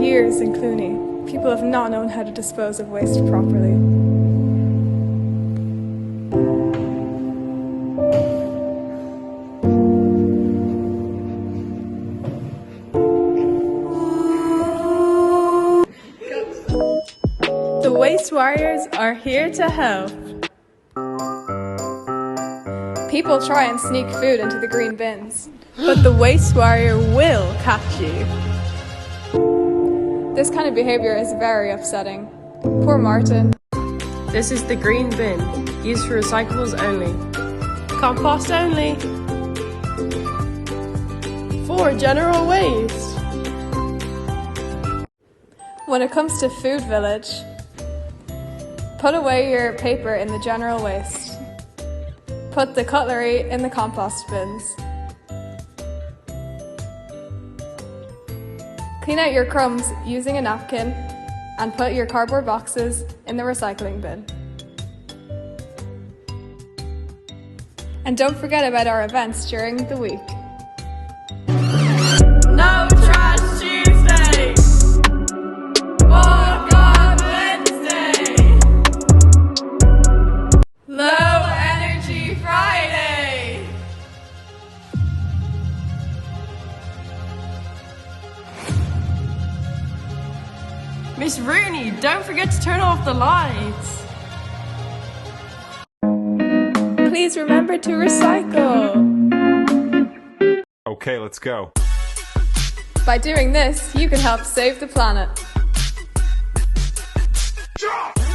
years in Clooney, people have not known how to dispose of waste properly. The Waste Warriors are here to help. People try and sneak food into the green bins, but the Waste Warrior will catch you. This kind of behaviour is very upsetting. Poor Martin. This is the green bin, used for recyclables only. Compost only. For general waste. When it comes to Food Village, put away your paper in the general waste. Put the cutlery in the compost bins. Clean out your crumbs using a napkin and put your cardboard boxes in the recycling bin. And don't forget about our events during the week. No trash Tuesday! Walk on Wednesday! Low energy Friday! Miss Rooney, don't forget to turn off the lights. Please remember to recycle. Okay, let's go. By doing this, you can help save the planet. Drop!